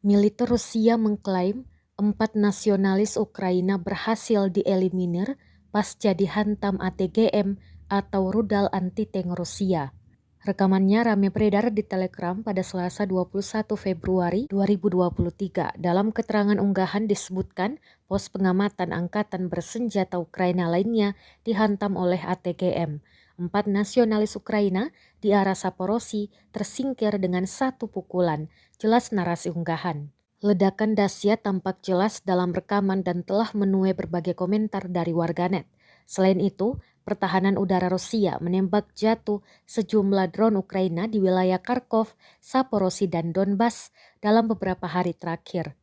Militer Rusia mengklaim 4 nasionalis Ukraina berhasil dieliminir pasca dihantam ATGM atau rudal anti-tank Rusia. Rekamannya ramai beredar di Telegram pada Selasa 21 Februari 2023. Dalam keterangan unggahan disebutkan pos pengamatan angkatan bersenjata Ukraina lainnya dihantam oleh ATGM. 4 nasionalis Ukraina di arah Saporosi tersingkir dengan 1 pukulan, jelas narasi unggahan. Ledakan dahsyat tampak jelas dalam rekaman dan telah menuai berbagai komentar dari warganet. Selain itu, pertahanan udara Rusia menembak jatuh sejumlah drone Ukraina di wilayah Kharkov, Saporosi, dan Donbas dalam beberapa hari terakhir.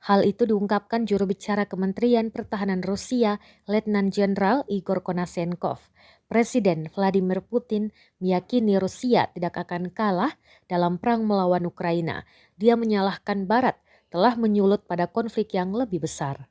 Hal itu diungkapkan juru bicara Kementerian Pertahanan Rusia, Letnan Jenderal Igor Konashenkov. Presiden Vladimir Putin meyakini Rusia tidak akan kalah dalam perang melawan Ukraina. Dia menyalahkan Barat telah menyulut pada konflik yang lebih besar.